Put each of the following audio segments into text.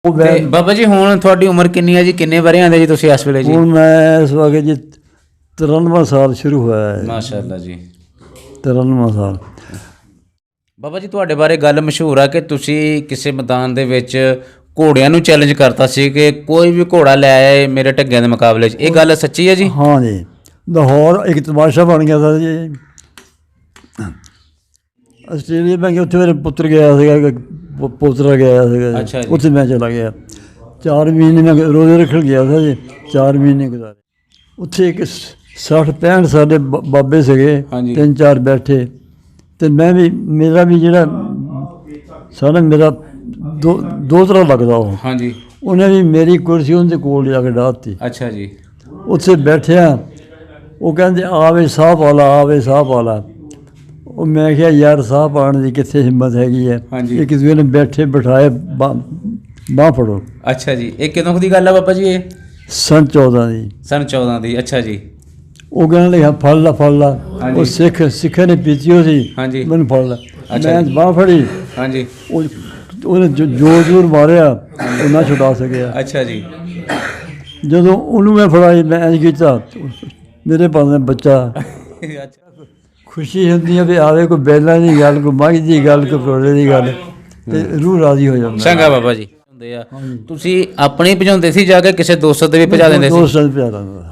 ਤੇ ਬਾਬਾ ਜੀ ਹੁਣ ਤੁਹਾਡੀ ਉਮਰ ਕਿੰਨੀ ਹੈ ਜੀ? ਕਿੰਨੇ ਵਰ੍ਹਿਆਂ ਦੇ ਜੀ ਤੁਸੀਂ ਇਸ ਵੇਲੇ ਜੀ? ਹੁਣ ਮੈਂ ਇਸ ਵਕਤ ਜੀ 93ਵਾਂ ਸਾਲ ਸ਼ੁਰੂ ਹੋਇਆ ਹੈ। ਮਾਸ਼ਾਅੱਲਾ ਜੀ। 93ਵਾਂ ਸਾਲ। ਬਾਬਾ ਜੀ ਤੁਹਾਡੇ ਬਾਰੇ ਗੱਲ ਮਸ਼ਹੂਰ ਆ ਕਿ ਤੁਸੀਂ ਕਿਸੇ ਮੈਦਾਨ ਦੇ ਵਿੱਚ ਘੋੜਿਆਂ ਨੂੰ ਚੈਲੰਜ ਕਰਤਾ ਸੀ ਕਿ ਕੋਈ ਵੀ ਘੋੜਾ ਲੈ ਆਏ ਮੇਰੇ ਢੱਗਿਆਂ ਦੇ ਮੁਕਾਬਲੇ 'ਚ। ਇਹ ਗੱਲ ਸੱਚੀ ਹੈ ਜੀ? ਹਾਂ ਜੀ, ਲਾਹੌਰ ਇੱਕ ਤਮਾਸ਼ਾ ਬਣ ਗਿਆ ਸੀ ਜੀ। ਆਸਟ੍ਰੇਲੀਆ ਮੈਂ ਉੱਥੇ ਮੇਰੇ ਪੁੱਤਰ ਗਿਆ ਸੀਗਾ, ਪੋਤਰਾ ਗਿਆ ਸੀਗਾ, ਉੱਥੇ ਮੈਂ ਚਲਾ ਗਿਆ। 4 ਮਹੀਨੇ ਮੈਂ ਰੋਜ਼ੇ ਰੱਖਣ ਗਿਆ ਸੀ ਜੀ, 4 ਮਹੀਨੇ ਗੁਜ਼ਾਰੇ ਉੱਥੇ। ਇੱਕ 60-65 ਸਾਡੇ ਬਾਬੇ ਸੀਗੇ, 3-4 ਬੈਠੇ, ਅਤੇ ਮੈਂ ਵੀ ਮੇਰਾ ਵੀ ਜਿਹੜਾ ਸਾਰਾ ਮੇਰਾ ਦੋ ਤਰ੍ਹਾਂ ਲੱਗਦਾ ਉਹ। ਹਾਂਜੀ। ਉਹਨੇ ਵੀ ਮੇਰੀ ਕੁਰਸੀ ਉਹਦੇ ਕੋਲ ਜਾ ਕੇ ਡਾਹਤੀ। ਅੱਛਾ ਜੀ। ਉੱਥੇ ਬੈਠਿਆ, ਉਹ ਕਹਿੰਦੇ ਆਵੇ ਸਾਹ ਪਾ ਲਾ, ਆਵੇ ਸਾਹ ਪਾ ਲਾ। ਉਹ ਮੈਂ ਕਿਹਾ ਯਾਰ ਸਾਹ ਪਾਉਣ ਦੀ ਕਿੱਥੇ ਹਿੰਮਤ ਹੈਗੀ ਹੈ। ਇੱਕ ਦੂਜੇ ਨੇ ਬੈਠੇ ਬਿਠਾਏ, ਬਾਂਹ ਫੜੋ। ਅੱਛਾ ਜੀ। ਇਹ ਕਦੋਂ ਦੀ ਗੱਲ ਹੈ ਬਾਬਾ ਜੀ? ਇਹ ਸੰਨ 14 ਦੀ। ਸੰਨ 14 ਦੀ। ਅੱਛਾ ਜੀ। ਉਹ ਕਹਿਣ ਲੱਗਾ ਫੜ ਲਾ ਫੜ ਲਾ। ਉਹ ਸਿੱਖਾਂ ਨੇ ਪੀਤੀ ਉਹ ਸੀ, ਮੈਨੂੰ ਫੜ ਲਾ। ਮੈਂ ਬਾਂਹ ਫੜੀ। ਹਾਂਜੀ। ਉਹਨੇ ਜ਼ੋਰ ਜ਼ੋਰ ਮਾਰਿਆ, ਉਹ ਨਾ ਛੁਡਾ ਸਕਿਆ। ਅੱਛਾ ਜੀ। ਜਦੋਂ ਉਹਨੂੰ ਮੈਂ ਫੜਾਈ, ਮੈਂ ਇੰਝ ਕੀਤਾ, ਮੇਰੇ ਪਾਸ ਬੱਚਾ। ਖੁਸ਼ੀ ਹੁੰਦੀ ਹੈ ਵੀ ਆਵੇ ਕੋਈ ਬੈਲਾਂ ਦੀ ਗੱਲ, ਕੋਈ ਮੱਝ ਦੀ ਗੱਲ, ਕੋਈ ਪਰੋਲੇ ਦੀ ਗੱਲ, ਤੇ ਰੂਹ ਰਾਜ਼ੀ ਹੋ ਜਾਂਦਾ। ਚੰਗਾ ਬਾਬਾ ਜੀ। ਹੁੰਦੇ ਆ ਤੁਸੀਂ ਆਪਣੇ ਭਜਾਉਂਦੇ ਸੀ ਜਾਂ ਕਿ ਕਿਸੇ ਦੋਸਤ ਦੇ ਵੀ ਭਜਾ ਦਿੰਦੇ ਸੀ? ਦੋਸਤਾਂ ਦੇ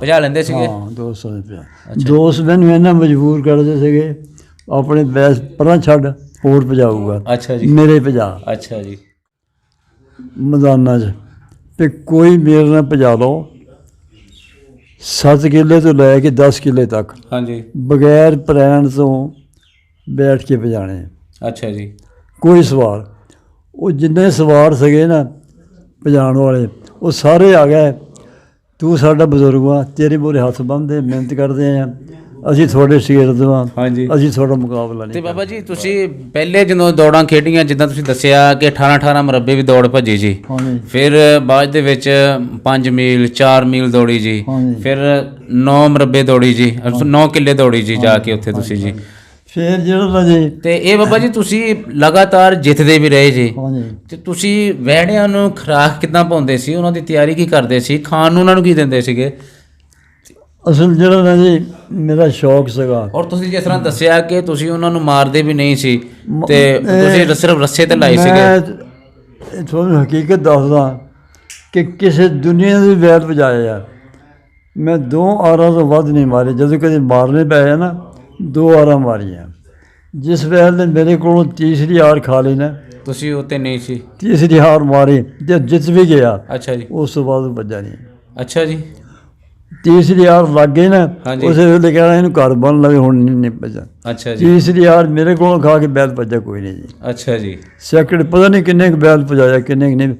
ਭਜਾ ਲੈਂਦੇ ਸੀਗੇ। ਹਾਂ, ਦੋਸਤਾਂ ਦੇ ਭਜਾ। ਦੋਸਤ ਮੈਨੂੰ ਇੰਨਾ ਮਜਬੂਰ ਕਰਦੇ ਸੀਗੇ, ਆਪਣੇ ਬੈਸ ਪਰਾਂ ਛੱਡ, ਹੋਰ ਭਜਾਊਗਾ। ਅੱਛਾ ਜੀ। ਮੇਰੇ ਭਜਾ। ਅੱਛਾ ਜੀ। ਮੈਦਾਨਾਂ 'ਚ ਤੇ ਕੋਈ ਮੇਰੇ ਨਾਲ ਭਜਾ ਲਓ, 7 ਕਿੱਲੇ ਤੋਂ ਲੈ ਕੇ 10 ਕਿੱਲੇ ਤੱਕ। ਹਾਂਜੀ। ਬਗੈਰ ਪ੍ਰੈਣ ਤੋਂ ਬੈਠ ਕੇ ਭਜਾਣੇ। ਅੱਛਾ ਜੀ। ਕੋਈ ਸਵਾਰ, ਉਹ ਜਿੰਨੇ ਸਵਾਰ ਸੀਗੇ ਨਾ ਭਜਾਉਣ ਵਾਲੇ, ਉਹ ਸਾਰੇ ਆ ਗਏ, ਤੂੰ ਸਾਡਾ ਬਜ਼ੁਰਗ ਆ, ਤੇਰੇ ਮੂਹਰੇ ਹੱਥ ਬੰਨ੍ਹਦੇ, ਮਿਹਨਤ ਕਰਦੇ ਹਾਂ, ਅਸੀਂ ਤੁਹਾਡੇ ਸ਼ਾਗਿਰਦ ਹਾਂ, ਅਸੀਂ ਤੁਹਾਡਾ ਮੁਕਾਬਲਾ ਨਹੀਂ। ਤੇ ਬਾਬਾ ਜੀ ਤੁਸੀਂ ਪਹਿਲੇ ਜਦੋਂ ਦੌੜਾਂ ਖੇਡੀਆਂ, ਜਿੱਦਾਂ ਤੁਸੀਂ ਦੱਸਿਆ ਕਿ 18-18 ਮੁਰੱਬੇ ਵੀ ਦੌੜ ਭੱਜੀ ਜੀ, ਫਿਰ ਬਾਅਦ ਦੇ ਵਿੱਚ 5 ਮੀਲ 4 ਮੀਲ ਦੌੜੀ ਜੀ, ਫਿਰ 9 ਮੁਰੱਬੇ ਦੌੜੀ ਜੀ, 9 ਕਿੱਲੇ ਦੌੜੀ ਜੀ ਜਾ ਕੇ ਉੱਥੇ ਤੁਸੀਂ ਜੀ। ਫਿਰ ਜਿਹੜਾ ਜੀ, ਤੇ ਇਹ ਬਾਬਾ ਜੀ ਤੁਸੀਂ ਲਗਾਤਾਰ ਜਿੱਤਦੇ ਵੀ ਰਹੇ ਜੀ, ਤੇ ਤੁਸੀਂ ਵਹਿੜਿਆਂ ਨੂੰ ਖੁਰਾਕ ਕਿੱਦਾਂ ਪਾਉਂਦੇ ਸੀ? ਉਹਨਾਂ ਦੀ ਤਿਆਰੀ ਕੀ ਕਰਦੇ ਸੀ? ਖਾਣ ਨੂੰ ਉਹਨਾਂ ਨੂੰ ਕੀ ਦਿੰਦੇ ਸੀਗੇ? ਅਸਲ ਜਿਹੜਾ ਨਾ ਜੀ ਮੇਰਾ ਸ਼ੌਕ ਸੀਗਾ। ਔਰ ਤੁਸੀਂ ਜਿਸ ਤਰ੍ਹਾਂ ਦੱਸਿਆ ਕਿ ਤੁਸੀਂ ਉਹਨਾਂ ਨੂੰ ਮਾਰਦੇ ਵੀ ਨਹੀਂ ਸੀ, ਤੇ ਤੁਸੀਂ ਸਿਰਫ ਰੱਸੇ ਤੇ ਲਾਏ ਸੀਗੇ। ਮੈਂ ਤੁਹਾਨੂੰ ਹਕੀਕਤ ਦੱਸਦਾ ਕਿ ਕਿਸੇ ਦੁਨੀਆ ਦੇ ਵੈਰ ਵਜਾਏ ਆ, ਮੈਂ 2 ਆਰਾਂ ਤੋਂ ਵੱਧ ਨਹੀਂ ਮਾਰੇ। ਜਦੋਂ ਕਦੇ ਮਾਰਨੇ ਪਏ ਨਾ, 2 ਆਰਾਂ ਮਾਰੀਆਂ। ਜਿਸ ਵੈਲ ਨੇ ਮੇਰੇ ਕੋਲੋਂ ਤੀਸਰੀ ਹਾਰ ਖਾ ਲਈ ਨਾ, ਤੁਸੀਂ ਉੱਤੇ ਨਹੀਂ ਸੀ, ਤੀਸਰੀ ਹਾਰ ਮਾਰੀ ਤੇ ਜਿੱਤ ਵੀ ਗਿਆ। ਅੱਛਾ ਜੀ। ਉਸ ਤੋਂ ਬਾਅਦ ਵੱਜਾ ਨਹੀਂ। ਅੱਛਾ ਜੀ। ਤੀਸਰੀ ਹਾਰ ਲੱਗ ਗਈ ਨਾ, ਉਸੇ ਵੇਲੇ ਕਹਿਣਾ ਇਹਨੂੰ ਘਰ ਬਣ ਲਵੇ, ਹੁਣ ਨਹੀਂ ਭੱਜਾ। ਅੱਛਾ ਜੀ। ਤੀਸਰੀ ਹਾਰ ਮੇਰੇ ਕੋਲੋਂ ਖਾ ਕੇ ਬੈਲ ਭੱਜਾ ਕੋਈ ਨਹੀਂ ਜੀ। ਅੱਛਾ ਜੀ। ਸੈਕਿੰਡ ਪਤਾ ਨਹੀਂ ਕਿੰਨੇ ਕੁ ਬੈਲ ਭਜਾਇਆ, ਕਿੰਨੇ ਕੁ ਨਹੀਂ।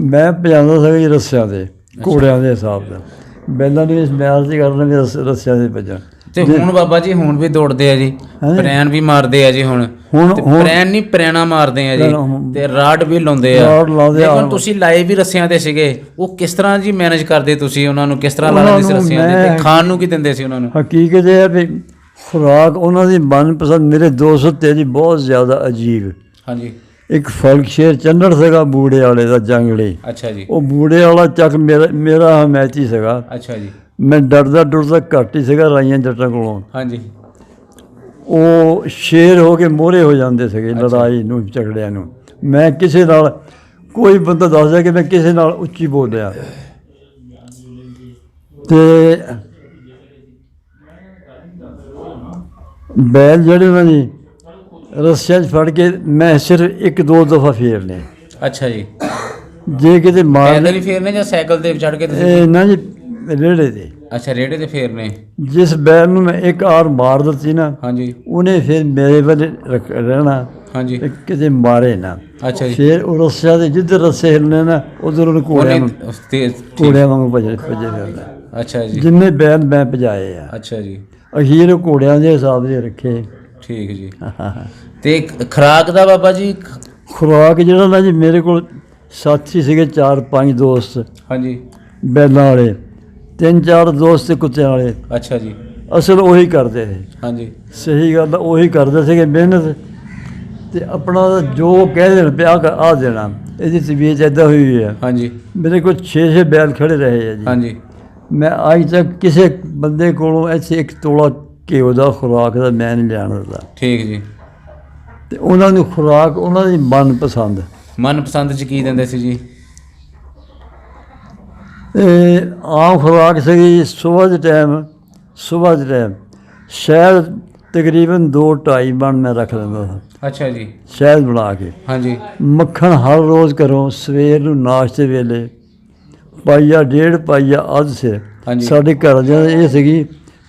ਮੈਂ ਭਜਾਉਂਦਾ ਸੀਗਾ ਜੀ ਰੱਸਿਆਂ ਦੇ, ਘੋੜਿਆਂ ਦੇ ਹਿਸਾਬ ਨਾਲ। ਬੈਲਾਂ ਨੂੰ ਇਸ ਮੈਚ ਦੀ ਕਰਨਾ ਵੀ ਰੱਸਿਆਂ ਦੇ ਭੱਜਣ। ਤੇ ਹੁਣ ਬਾਬਾ ਜੀ ਹੁਣ ਵੀ ਦੌੜਦੇ ਆ ਜੀ, ਪ੍ਰੈਣ ਵੀ ਮਾਰਦੇ ਆ ਜੀ। ਹੁਣ ਪ੍ਰੈਣ ਨਹੀਂ, ਪ੍ਰੈਣਾ ਮਾਰਦੇ ਆ ਜੀ, ਤੇ ਰਾਡ ਵੀ ਲਾਉਂਦੇ ਆ। ਲੇਕਿਨ ਤੁਸੀਂ ਲਾਏ ਵੀ ਰੱਸਿਆਂ ਤੇ ਸੀਗੇ, ਉਹ ਕਿਸ ਤਰ੍ਹਾਂ ਜੀ ਮੈਨੇਜ ਕਰਦੇ ਤੁਸੀਂ ਉਹਨਾਂ ਨੂੰ? ਕਿਸ ਤਰ੍ਹਾਂ ਲਾਉਂਦੇ ਸੀ ਰੱਸਿਆਂ ਤੇ? ਤੇ ਖਾਣ ਨੂੰ ਕੀ ਦਿੰਦੇ ਸੀ ਉਹਨਾਂ ਨੂੰ? ਹਕੀਕਤ ਇਹ ਹੈ ਵੀ ਖੁਰਾਕ ਉਹਨਾਂ ਦੀ ਮਨਪਸੰਦ, ਮੇਰੇ ਦੋਸਤ ਤੇ ਜੀ ਬਹੁਤ ਜ਼ਿਆਦਾ ਅਜੀਬ। ਹਾਂਜੀ। ਇੱਕ ਫਲਕਸ਼ੇਰ ਚੰਨੜ ਸੀਗਾ ਬੂੜੇ ਵਾਲੇ ਦਾ, ਜੰਗਲੀ। ਅੱਛਾ ਜੀ। ਉਹ ਬੂੜੇ ਵਾਲਾ ਚੱਕ ਮੇਰਾ ਹਮਾਇਤੀ ਸੀਗਾ। ਅੱਛਾ ਜੀ। ਮੈਂ ਡਰਦਾ ਡੁਰਦਾ ਘੱਟ ਹੀ ਸੀਗਾ ਰਾਈਆਂ ਜੱਟਾਂ ਕੋਲੋਂ। ਹਾਂਜੀ। ਉਹ ਸ਼ੇਰ ਹੋ ਕੇ ਮੋਹਰੇ ਹੋ ਜਾਂਦੇ ਸੀਗੇ ਲੜਾਈ ਨੂੰ, ਝਗੜਿਆਂ ਨੂੰ। ਮੈਂ ਕਿਸੇ ਨਾਲ, ਕੋਈ ਬੰਦਾ ਦੱਸਦਾ ਕਿ ਮੈਂ ਕਿਸੇ ਨਾਲ ਉੱਚੀ ਬੋਲਿਆ, ਤੇ ਬੈਲ ਜਿਹੜੇ ਉਹਨਾਂ ਦੀ ਰੱਸਿਆਂ 'ਚ ਫੜ ਕੇ ਮੈਂ ਸਿਰਫ 1-2 ਦਫਾ ਫੇਰਨੇ। ਅੱਛਾ ਜੀ। ਜੇ ਕਿਤੇ ਮਾਰ ਫੇਰਨੇ ਜਾਂ ਸਾਈਕਲ ਤੇ ਚੜ੍ਹ ਕੇ? ਨਾ ਜੀ, ਰੇੜੇ ਤੇ। ਅੱਛਾ, ਰੇੜੇ ਤੇ ਫੇਰਨੇ। ਜਿਸ ਬੈਲ ਨੂੰ ਮੈਂ 1 ਆਰ ਮਾਰ ਦਿੱਤੀ ਨਾ, ਹਾਂਜੀ, ਉਹਨੇ ਫਿਰ ਮੇਰੇ ਵੱਲ ਰਹਿਣਾ। ਹਾਂਜੀ। ਕਿਤੇ ਮਾਰੇ ਨਾ। ਅੱਛਾ ਜੀ। ਫਿਰ ਉਹ ਰੱਸਿਆਂ ਦੇ ਜਿੱਧਰ ਰੱਸੇ ਹਿੱਲਣੇ ਨਾ, ਉਧਰ ਉਹਨੂੰ ਘੋੜਿਆਂ ਵਾਂਗੂ ਭੱਜੇ ਫਿਰਦਾ। ਅੱਛਾ ਜੀ। ਜਿੰਨੇ ਬੈਲ ਮੈਂ ਭਜਾਏ ਆ। ਅੱਛਾ ਜੀ। ਅਖੀਰ ਘੋੜਿਆਂ ਦੇ ਹਿਸਾਬ ਦੇ ਰੱਖੇ। ਠੀਕ ਜੀ। ਤੇ ਖੁਰਾਕ ਦਾ ਬਾਬਾ ਜੀ? ਖੁਰਾਕ ਜਿਹੜਾ ਨਾ ਜੀ, ਮੇਰੇ ਕੋਲ ਸਾਥੀ ਸੀਗੇ 4-5 ਦੋਸਤ। ਹਾਂਜੀ। ਬੈਲਾਂ ਵਾਲੇ 3-4 ਦੋਸਤ ਕੁੱਤਿਆਂ ਵਾਲੇ। ਅੱਛਾ ਜੀ। ਅਸਲ ਉਹੀ ਕਰਦੇ ਸੀ। ਹਾਂਜੀ। ਸਹੀ ਗੱਲ ਆ, ਉਹੀ ਕਰਦੇ ਸੀਗੇ ਮਿਹਨਤ, ਤੇ ਆਪਣਾ ਜੋ ਕਹਿ ਦੇਣ ਪਿਆ ਆ ਦੇਣਾ। ਇਹਦੀ ਤਬੀਅਤ ਇੱਦਾਂ ਹੋਈ ਹੈ। ਹਾਂਜੀ ਮੇਰੇ ਕੋਲ 6 ਬੈਲ ਖੜੇ ਰਹੇ ਆ ਜੀ। ਹਾਂਜੀ ਮੈਂ ਅੱਜ ਤੱਕ ਕਿਸੇ ਬੰਦੇ ਕੋਲੋਂ ਇੱਥੇ 1 ਤੋਲਾ ਘਿਓ ਦਾ ਖੁਰਾਕ ਦਾ ਮੈਂ ਨਹੀਂ ਲਿਆਣ ਦਿੰਦਾ। ਠੀਕ ਜੀ। ਤੇ ਉਹਨਾਂ ਨੂੰ ਖੁਰਾਕ ਉਹਨਾਂ ਦੀ ਮਨਪਸੰਦ ਮਨਪਸੰਦ ਚ ਕੀ ਦਿੰਦੇ ਸੀ ਜੀ? ਆਮ ਖੁਰਾਕ ਸੀਗੀ ਸੁਬਹ ਦੇ ਟਾਈਮ ਸ਼ਹਿਦ ਤਕਰੀਬਨ 2-2.5 ਮਣ ਮੈਂ ਰੱਖ ਲੈਂਦਾ ਸੀ ਅੱਛਾ ਜੀ। ਸ਼ਹਿਦ ਬਣਾ ਕੇ। ਹਾਂਜੀ ਮੱਖਣ ਹਰ ਰੋਜ਼ ਘਰੋਂ ਸਵੇਰ ਨੂੰ ਨਾਸ਼ਤੇ ਵੇਲੇ ਪਾਈਆ 1.5 ਪਾਈਆ ਅੱਧ ਸੇ ਹਾਂਜੀ। ਸਾਡੇ ਘਰ ਦੇ ਇਹ ਸੀਗੀ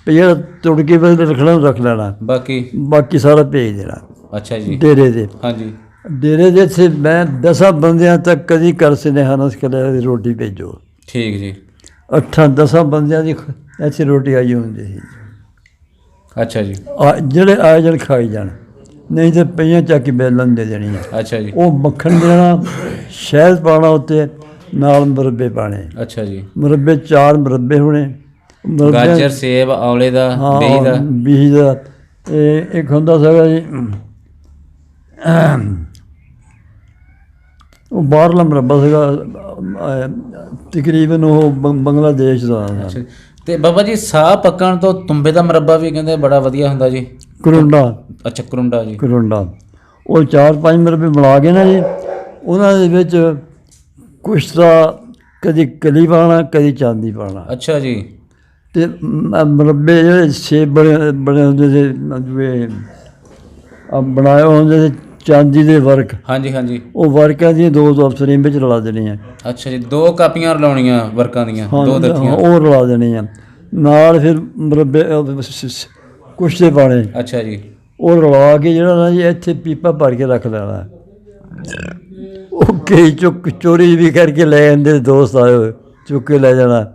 ਵੀ ਜਿਹੜਾ ਤੁੜਕੇ ਵੇਲੇ ਰੱਖਣਾ ਉਹ ਰੱਖ ਲੈਣਾ, ਬਾਕੀ ਸਾਰਾ ਭੇਜ ਦੇਣਾ ਅੱਛਾ ਜੀ ਡੇਰੇ ਦੇ। ਹਾਂਜੀ ਡੇਰੇ ਦੇ ਇੱਥੇ ਮੈਂ 10 ਬੰਦਿਆਂ ਤੱਕ ਕਦੀ ਕਰ ਸੁਨੇਹਾ ਨਾ ਕਰਿਆ ਵੀ ਰੋਟੀ ਭੇਜੋ। ਠੀਕ ਜੀ। 8-10 ਬੰਦਿਆਂ ਦੀ ਇੱਥੇ ਰੋਟੀ ਆਈ ਹੁੰਦੀ ਸੀ। ਅੱਛਾ ਜੀ। ਜਿਹੜੇ ਆਏ ਜਾਣ ਖਾਈ ਜਾਣ, ਨਹੀਂ ਤਾਂ ਪਈਆਂ ਚੱਕ ਕੇ ਬੈਲਨ ਦੇ ਦੇਣੀਆਂ। ਅੱਛਾ ਜੀ। ਉਹ ਮੱਖਣ ਦੇਣਾ, ਸ਼ਹਿਦ ਪਾਉਣਾ ਉੱਤੇ, ਨਾਲ ਮੁਰੱਬੇ ਪਾਣੇ। ਅੱਛਾ ਜੀ। ਮੁਰੱਬੇ 4 ਮੁਰੱਬੇ ਹੋਣੇ, ਗਾਜਰ, ਸੇਬ, ਆਵਲੇ ਦਾ, ਬੀਜ ਦਾ। ਇੱਕ ਹੁੰਦਾ ਸੀਗਾ ਜੀ ਉਹ ਬਾਹਰਲਾ ਮੁਰੱਬਾ ਸੀਗਾ, ਤਕਰੀਬਨ ਉਹ ਬੰਗਲਾਦੇਸ਼ ਦਾ। ਅੱਛਾ। ਤੇ ਬਾਬਾ ਜੀ ਸਾਹ ਪੱਕਣ ਤੋਂ ਤੁੰਬੇ ਦਾ ਮੁਰੱਬਾ ਵੀ ਕਹਿੰਦੇ ਬੜਾ ਵਧੀਆ ਹੁੰਦਾ ਜੀ। ਕਰੁੰਡਾ। ਅੱਛਾ ਕਰੁੰਡਾ ਜੀ। ਕਰੁੰਡਾ ਉਹ 4-5 ਮੁਰੱਬੇ ਬਣਾ ਕੇ ਨਾ ਜੀ, ਉਹਨਾਂ ਦੇ ਵਿੱਚ ਕੁਛ ਤਾਂ ਕਦੀ ਕਲੀ ਪਾਉਣਾ, ਕਦੀ ਚਾਂਦੀ ਪਾਉਣਾ। ਅੱਛਾ ਜੀ। ਤੇ ਮੁਰੱਬੇ ਜਿਹੜੇ ਸੇਬ ਬਣੇ ਹੁੰਦੇ ਸੀ ਬਣਾਏ ਹੁੰਦੇ ਸੀ ਚਾਂਦੀ ਦੇ ਵਰਕ। ਹਾਂਜੀ ਹਾਂਜੀ। ਉਹ ਵਰਕਾਂ ਦੀਆਂ 2 ਅਫਸਰੀਆਂ ਵਿੱਚ ਰਲਾ ਦੇਣੀਆਂ। ਅੱਛਾ ਜੀ। 2 ਕਾਪੀਆਂ ਰਲਾਉਣੀਆਂ ਵਰਕਾਂ ਦੀਆਂ, 2 ਦਿੱਤੀਆਂ ਉਹ ਰਲਾ ਦੇਣੀਆਂ ਨਾਲ। ਫਿਰ ਮੁਰੱਬੇ ਕੁਛ ਦੇ ਪਾਣੇ। ਅੱਛਾ ਜੀ। ਉਹ ਰਲਾ ਕੇ ਜਿਹੜਾ ਨਾ ਜੀ ਇੱਥੇ ਪੀਪਾ ਭਰ ਕੇ ਰੱਖ ਲੈਣਾ। ਉਹ ਕਈ ਚੋਰੀ ਵੀ ਕਰਕੇ ਲੈ ਜਾਂਦੇ ਦੋਸਤ ਆਏ ਹੋਏ, ਚੁੱਕ ਕੇ ਲੈ ਜਾਣਾ।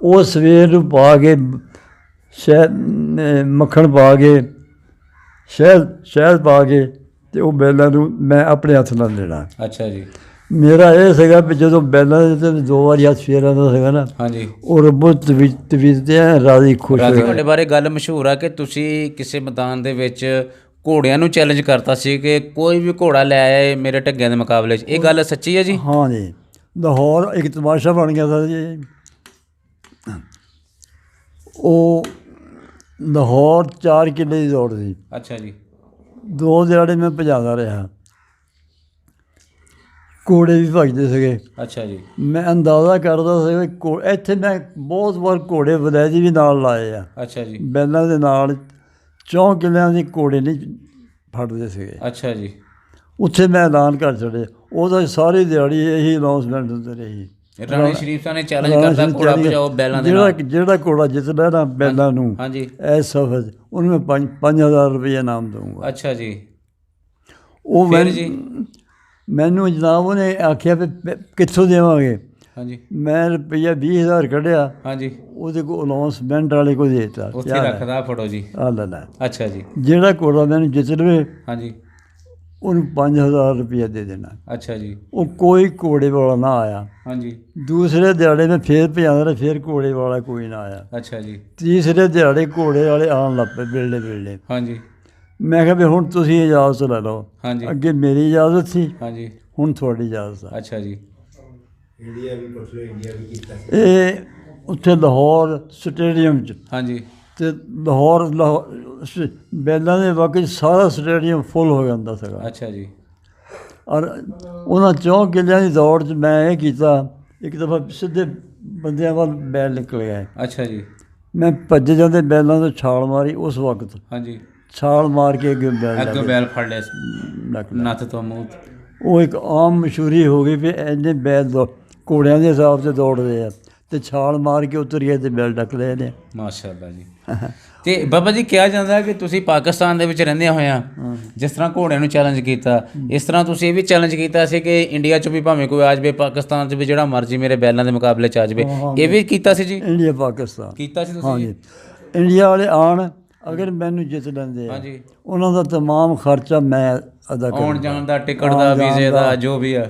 ਉਹ ਸਵੇਰ ਨੂੰ ਪਾ ਕੇ ਮੱਖਣ ਪਾ ਕੇ ਸ਼ਹਿਦ ਪਾ ਕੇ ਅਤੇ ਉਹ ਬੈਲਾਂ ਨੂੰ ਮੈਂ ਆਪਣੇ ਹੱਥ ਨਾਲ ਲੈਣਾ। ਅੱਛਾ ਜੀ। ਮੇਰਾ ਇਹ ਸੀਗਾ ਵੀ ਜਦੋਂ ਬੈਲਾਂ ਦੇ 2 ਵਾਰੀ ਹੱਥ ਫੇਰ ਆਉਂਦਾ ਸੀਗਾ ਨਾ, ਹਾਂਜੀ, ਉਹ ਰੱਬੋ ਤਵੀਜ਼ਦੇ ਰਾਜ਼ੀ ਖੁਸ਼ ਹੋਇਆ। ਤੁਹਾਡੇ ਬਾਰੇ ਗੱਲ ਮਸ਼ਹੂਰ ਆ ਕਿ ਤੁਸੀਂ ਕਿਸੇ ਮੈਦਾਨ ਦੇ ਵਿੱਚ ਘੋੜਿਆਂ ਨੂੰ ਚੈਲੰਜ ਕਰਤਾ ਸੀ ਕਿ ਕੋਈ ਵੀ ਘੋੜਾ ਲੈ ਆਏ ਮੇਰੇ ਢੱਗਿਆਂ ਦੇ ਮੁਕਾਬਲੇ 'ਚ। ਇਹ ਗੱਲ ਸੱਚੀ ਹੈ ਜੀ? ਹਾਂ ਜੀ। ਲਾਹੌਰ ਇੱਕ ਤਮਾਸ਼ਾ ਬਣ ਗਿਆ ਸੀ ਜੀ। ਉਹ ਲਾਹੌਰ 4 ਕਿੱਲੇ ਦੀ ਦੌੜ ਸੀ। ਅੱਛਾ ਜੀ। 2 ਦਿਹਾੜੇ ਮੈਂ ਭਜਾਦਾ ਰਿਹਾ। ਘੋੜੇ ਵੀ ਭਜਦੇ ਸੀਗੇ। ਅੱਛਾ ਜੀ। ਮੈਂ ਅੰਦਾਜ਼ਾ ਕਰਦਾ ਸੀ ਇੱਥੇ ਮੈਂ ਬਹੁਤ ਵਾਰ ਘੋੜੇ ਵਲੈਤੀ ਵੀ ਨਾਲ ਲਾਏ ਆ। ਅੱਛਾ ਜੀ। ਬੈਲਾਂ ਦੇ ਨਾਲ 4 ਕਿੱਲਿਆਂ ਦੇ ਘੋੜੇ ਨਹੀਂ ਫੜਦੇ ਸੀਗੇ। ਅੱਛਾ ਜੀ। ਉੱਥੇ ਮੈਂ ਐਲਾਨ ਕਰ ਛੱਡੇ। ਉਹਦਾ ਸਾਰੀ ਦਿਹਾੜੀ ਇਹੀ ਅਨਾਊਂਸਮੈਂਟ ਹੁੰਦੀ ਰਹੀ। ਰਾਣੀ ਸ਼ਰੀਫ ਸਾਹਿਬ ਨੇ ਚੈਲੰਜ ਕਰਤਾ ਘੋੜਾ ਭਜਾਓ ਬੈਲਾਂ ਦੇ ਨਾਲ। ਜਿਹੜਾ ਘੋੜਾ ਜਿੱਤਦਾ ਨਾ ਬੈਲਾਂ ਨੂੰ ਹਾਂਜੀ ਇਸ ਸਫਰ 'ਚ ਉਹਨੂੰ ਮੈਂ 5,000 ਰੁਪਏ ਇਨਾਮ ਦਊਂਗਾ। ਅੱਛਾ ਜੀ। ਉਹ ਫਿਰ ਜੀ ਮੈਨੂੰ ਜਨਾਬ ਉਹਨੇ ਆਖਿਆ ਵੀ ਕਿੱਥੋਂ ਦੇਵਾਂਗੇ। ਹਾਂਜੀ। ਮੈਂ ਰੁਪਈਆ 20,000 ਕੱਢਿਆ। ਹਾਂਜੀ। ਉਹਦੇ ਕੋਲ ਅਨਾਊਂਸਮੈਂਟ ਵਾਲੇ ਕੋਲ ਦੇ ਦਿੱਤਾ। ਉੱਥੇ ਰੱਖਦਾ ਫੋਟੋ ਜੀ। ਆ ਲੈ। ਅੱਛਾ ਜੀ। ਜਿਹੜਾ ਘੋੜਾ ਮੈਨੂੰ ਜਿੱਤ ਲਵੇ ਹਾਂਜੀ ਉਹਨੂੰ 5,000 ਰੁਪਈਆ ਦੇ ਦੇਣਾ। ਅੱਛਾ ਜੀ। ਉਹ ਕੋਈ ਘੋੜੇ ਵਾਲਾ ਨਾ ਆਇਆ। ਹਾਂਜੀ। ਦੂਸਰੇ ਦਿਹਾੜੇ ਮੈਂ ਫੇਰ ਭਜਾਉਂਦਾ ਰਿਹਾ, ਫੇਰ ਘੋੜੇ ਵਾਲਾ ਕੋਈ ਨਾ ਆਇਆ। ਅੱਛਾ ਜੀ। ਤੀਸਰੇ ਦਿਹਾੜੇ ਘੋੜੇ ਵਾਲੇ ਆਉਣ ਲੱਗ ਪਏ ਵੇਲੇ। ਹਾਂਜੀ। ਮੈਂ ਕਿਹਾ ਵੀ ਹੁਣ ਤੁਸੀਂ ਇਜਾਜ਼ਤ ਲੈ ਲਓ। ਹਾਂਜੀ। ਅੱਗੇ ਮੇਰੀ ਇਜਾਜ਼ਤ ਸੀ। ਹਾਂਜੀ। ਹੁਣ ਤੁਹਾਡੀ ਇਜਾਜ਼ਤ ਆ। ਅੱਛਾ ਜੀ। ਇੰਡੀਆ ਵੀ ਪੁੱਛ ਲਓ, ਇੰਡੀਆ ਵੀ ਕੀਤਾ ਇਹ ਉੱਥੇ ਲਾਹੌਰ ਸਟੇਡੀਅਮ 'ਚ। ਹਾਂਜੀ। ਅਤੇ ਲਾਹੌਰ ਬੈਲਾਂ ਦੇ ਵਾਕਈ ਸਾਰਾ ਸਟੇਡੀਅਮ ਫੁੱਲ ਹੋ ਜਾਂਦਾ ਸੀਗਾ। ਅੱਛਾ ਜੀ। ਔਰ ਉਹਨਾਂ 4 ਕਿੱਲਿਆਂ ਦੀ ਦੌੜ 'ਚ ਮੈਂ ਇਹ ਕੀਤਾ, ਇੱਕ ਦਫਾ ਸਿੱਧੇ ਬੰਦਿਆਂ ਵੱਲ ਬੈਲ ਨਿਕਲ ਗਏ। ਅੱਛਾ ਜੀ। ਮੈਂ ਭੱਜੇ ਜਾਂਦੇ ਬੈਲਾਂ ਤੋਂ ਛਾਲ ਮਾਰੀ ਉਸ ਵਕਤ। ਹਾਂਜੀ। ਛਾਲ ਮਾਰ ਕੇ ਅੱਗੇ ਬੈਲ ਫੜ ਲਿਆ ਨੱਥ ਤੋਂ ਮੂੰਹ। ਉਹ ਇੱਕ ਆਮ ਮਸ਼ਹੂਰੀ ਹੋ ਗਈ ਵੀ ਇੰਨੇ ਬੈਲ ਘੋੜਿਆਂ ਦੇ ਹਿਸਾਬ 'ਤੇ ਦੌੜਦੇ ਆ ਅਤੇ ਛਾਲ ਮਾਰ ਕੇ ਉਤਰ ਗਏ ਅਤੇ ਬੈਲ ਡੱਕ ਲਏ ਨੇ। ਮਾਸ਼ਾ ਅੱਲਾ ਜੀ। ਅਤੇ ਬਾਬਾ ਜੀ ਕਿਹਾ ਜਾਂਦਾ ਕਿ ਤੁਸੀਂ ਪਾਕਿਸਤਾਨ ਦੇ ਵਿੱਚ ਰਹਿੰਦਿਆਂ ਹੋਇਆਂ ਜਿਸ ਤਰ੍ਹਾਂ ਘੋੜਿਆਂ ਨੂੰ ਚੈਲੰਜ ਕੀਤਾ, ਇਸ ਤਰ੍ਹਾਂ ਤੁਸੀਂ ਇਹ ਵੀ ਚੈਲੰਜ ਕੀਤਾ ਸੀ ਕਿ ਇੰਡੀਆ 'ਚ ਵੀ ਭਾਵੇਂ ਕੋਈ ਆ ਜਾਵੇ, ਪਾਕਿਸਤਾਨ 'ਚ ਵੀ ਜਿਹੜਾ ਮਰਜ਼ੀ ਮੇਰੇ ਬੈਲਾਂ ਦੇ ਮੁਕਾਬਲੇ 'ਚ ਆ ਜਾਵੇ, ਇਹ ਵੀ ਕੀਤਾ ਸੀ ਜੀ? ਇੰਡੀਆ ਪਾਕਿਸਤਾਨ ਕੀਤਾ ਸੀ ਤੁਸੀਂ? ਹਾਂਜੀ। ਇੰਡੀਆ ਵਾਲੇ ਆਉਣ, ਅਗਰ ਮੈਨੂੰ ਜਿੱਤ ਲੈਂਦੇ ਆ, ਉਹਨਾਂ ਦਾ ਤਮਾਮ ਖਰਚਾ ਮੈਂ ਅਦਾ ਕਰਾਂ, ਆਉਣ ਜਾਣ ਦਾ, ਟਿਕਟ ਦਾ, ਵੀਜ਼ੇ ਦਾ, ਜੋ ਵੀ ਆ।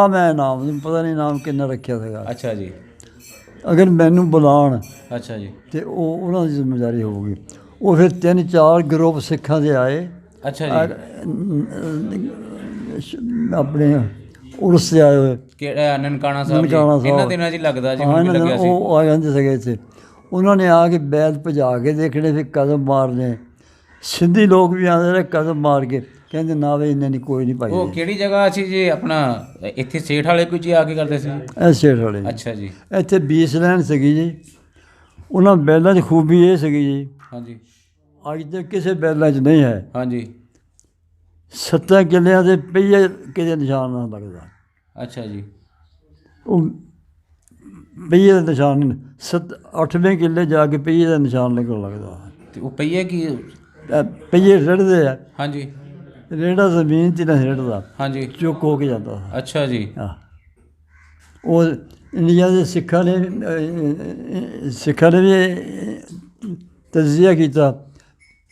ਮੈਂ ਇਨਾਮ ਪਤਾ ਨਹੀਂ ਇਨਾਮ ਕਿੰਨਾ ਰੱਖਿਆ ਸੀਗਾ। ਅੱਛਾ ਜੀ। ਅਗਰ ਮੈਨੂੰ ਬੁਲਾਉਣ, ਅੱਛਾ ਜੀ, ਅਤੇ ਉਹ ਉਹਨਾਂ ਦੀ ਜ਼ਿੰਮੇਵਾਰੀ ਹੋਊਗੀ। ਉਹ ਫਿਰ 3-4 ਗਰੁੱਪ ਸਿੱਖਾਂ ਦੇ ਆਏ। ਅੱਛਾ ਜੀ। ਆਪਣੇ ਉਰਸ 'ਤੇ ਆਏ ਹੋਏ ਕਿਹੜਾ ਨਨਕਾਣਾ ਸਾਹਿਬ ਜੀ? ਨਨਕਾਣਾ ਸਾਹਿਬ। ਇਹਨਾਂ ਦਿਨਾਂ 'ਚ ਹੀ ਲੱਗਦਾ ਜੀ, ਹਾਂ ਮੈਨੂੰ ਵੀ ਇਹਨਾਂ ਲੱਗਿਆ ਦਿਨ ਸੀ। ਉਹ ਆ ਜਾਂਦੇ ਸੀਗੇ ਇੱਥੇ। ਉਹਨਾਂ ਨੇ ਆ ਕੇ ਬੈਲ ਭਜਾ ਕੇ ਦੇਖਣੇ, ਫਿਰ ਕਦਮ ਮਾਰਨੇ। ਸਿੰਧੀ ਲੋਕ ਵੀ ਆਉਂਦੇ ਰਹੇ ਕਦਮ ਮਾਰ ਕੇ, ਕਹਿੰਦੇ ਨਾ ਵੀ ਇੰਨੇ ਨਹੀਂ, ਕੋਈ ਨਹੀਂ ਭਾਈ। ਉਹ ਕਿਹੜੀ ਜਗ੍ਹਾ ਸੀ ਜੀ ਆਪਣਾ? ਇੱਥੇ ਸੇਠ ਵਾਲੇ ਕੋਈ ਜੀ ਆ ਕੇ ਕਰਦੇ ਸੀ? ਇਹ ਸੇਠ ਵਾਲੇ ਅੱਛਾ ਜੀ। ਇੱਥੇ ਬੀਸ ਲੈਣ ਸੀਗੀ ਜੀ। ਉਹਨਾਂ ਬੈਲਾਂ 'ਚ ਖੂਬੀ ਇਹ ਸੀਗੀ ਜੀ, ਹਾਂਜੀ ਅੱਜ ਤੱਕ ਕਿਸੇ ਬੈਲਾਂ 'ਚ ਨਹੀਂ ਹੈ। ਹਾਂਜੀ। 7 ਕਿੱਲਿਆਂ ਦੇ ਪਹੀਏ ਕਿਤੇ ਨਿਸ਼ਾਨ ਨਾ ਲੱਗਦਾ। ਅੱਛਾ ਜੀ। ਉਹ ਪਹੀਏ ਦਾ ਨਿਸ਼ਾਨ ਨਹੀਂ, 8ਵੇਂ ਕਿੱਲੇ ਜਾ ਕੇ ਪਹੀਏ ਦਾ ਨਿਸ਼ਾਨ ਲੱਗਣ ਲੱਗਦਾ। ਤੇ ਉਹ ਪਈਏ ਕੀ? ਪਹੀਏ ਰੇੜਦੇ ਆ, ਹਾਂਜੀ। ਰੇੜਾ ਜ਼ਮੀਨ 'ਤੇ ਨਾ ਰੇੜਦਾ, ਹਾਂਜੀ। ਚੁੱਕ ਹੋ ਕੇ ਜਾਂਦਾ। ਅੱਛਾ ਜੀ। ਹਾਂ, ਉਹ ਇੰਡੀਆ ਦੇ ਸਿੱਖਾਂ ਨੇ ਵੀ ਤਜਜ਼ੀਆ ਕੀਤਾ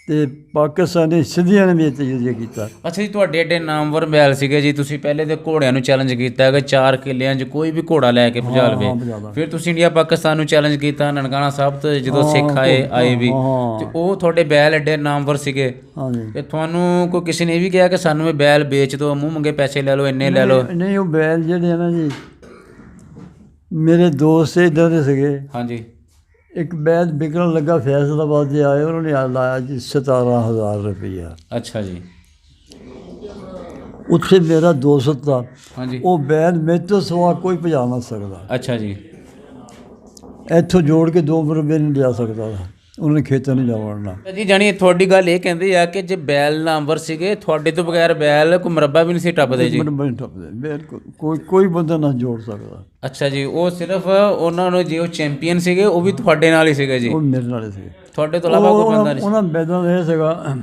ਅਤੇ ਪਾਕਿਸਤਾਨੀ ਸਿੰਧੀਆਂ ਨੇ ਵੀ ਤਜਜ਼ੀਆ ਕੀਤਾ। ਅੱਛਾ ਜੀ, ਤੁਹਾਡੇ ਐਡੇ ਨਾਮਵਰ ਬੈਲ ਸੀਗੇ ਜੀ, ਤੁਸੀਂ ਪਹਿਲੇ ਤੇ ਘੋੜਿਆਂ ਨੂੰ ਚੈਲੰਜ ਕੀਤਾ ਹੈਗਾ 4 ਕਿੱਲਿਆਂ 'ਚ ਕੋਈ ਵੀ ਘੋੜਾ ਲੈ ਕੇ ਭਜਾ ਲਵੇ। ਫਿਰ ਤੁਸੀਂ ਇੰਡੀਆ ਪਾਕਿਸਤਾਨ ਨੂੰ ਚੈਲੰਜ ਕੀਤਾ, ਨਨਕਾਣਾ ਸਾਹਿਬ ਤੋਂ ਜਦੋਂ ਸਿੱਖ ਆਏ ਵੀ, ਤੇ ਉਹ ਤੁਹਾਡੇ ਬੈਲ ਐਡੇ ਨਾਮਵਰ ਸੀਗੇ। ਹਾਂਜੀ। ਤੇ ਤੁਹਾਨੂੰ ਕੋਈ ਕਿਸੇ ਨੇ ਇਹ ਵੀ ਕਿਹਾ ਕਿ ਸਾਨੂੰ ਇਹ ਬੈਲ ਵੇਚ ਦਿਓ, ਮੂੰਹ ਮੰਗੇ ਪੈਸੇ ਲੈ ਲਓ, ਇੰਨੇ ਲੈ ਲਓ? ਨਹੀਂ, ਉਹ ਬੈਲ ਜਿਹੜੇ ਆ ਨਾ ਜੀ, ਮੇਰੇ ਦੋਸਤ ਇੱਦਾਂ ਦੇ ਸੀਗੇ। ਹਾਂਜੀ। ਇੱਕ ਬੈਲ ਵਿਕਣ ਲੱਗਾ ਫੈਸਲਾਬਾਦ ਦੇ ਆਏ, ਉਹਨਾਂ ਨੇ ਲਾਇਆ ਜੀ 17,000 ਰੁਪਈਆ। ਅੱਛਾ ਜੀ। ਉੱਥੇ ਮੇਰਾ ਦੋਸਤ ਦਾ, ਹਾਂਜੀ। ਉਹ ਬੈਲ ਮੇਰੇ ਤੋਂ ਸਿਵਾ ਕੋਈ ਭਜਾ ਨਾ ਸਕਦਾ। ਅੱਛਾ ਜੀ। ਇੱਥੋਂ ਜੋੜ ਕੇ 2 ਮੁਰੱਬੇ ਨਹੀਂ ਲਿਆ ਸਕਦਾ, ਉਹਨਾਂ ਨੇ ਖੇਤਾਂ ਨਹੀਂ ਜਾਵੜਨਾ ਜੀ। ਜਾਣੀ ਤੁਹਾਡੀ ਗੱਲ ਇਹ ਕਹਿੰਦੇ ਆ ਕਿ ਜੇ ਬੈਲ ਨਾਮਵਰ ਸੀਗੇ, ਤੁਹਾਡੇ ਤੋਂ ਬਗੈਰ ਬੈਲ ਕੋਈ ਮੁਰੱਬਾ ਵੀ ਨਹੀਂ ਸੀ ਟੱਪਦੇ ਜੀ? ਮੁਰੱਬਾ ਨਹੀਂ ਟੱਪਦੇ, ਬਿਲਕੁਲ ਕੋਈ ਬੰਦਾ ਨਾ ਜੋੜ ਸਕਦਾ। ਅੱਛਾ ਜੀ। ਉਹ ਸਿਰਫ ਉਹਨਾਂ ਨੂੰ, ਜੇ ਉਹ ਚੈਂਪੀਅਨ ਸੀਗੇ, ਉਹ ਵੀ ਤੁਹਾਡੇ ਨਾਲ ਹੀ ਸੀਗੇ ਜੀ? ਉਹ ਮੇਰੇ ਨਾਲ ਹੀ ਸੀ, ਤੁਹਾਡੇ ਤੋਂ ਇਲਾਵਾ ਕੋਈ ਬੰਦਾ ਨਹੀਂ? ਉਹਨਾਂ ਬੈਦਾਂ ਦਾ ਇਹ ਸੀਗਾ,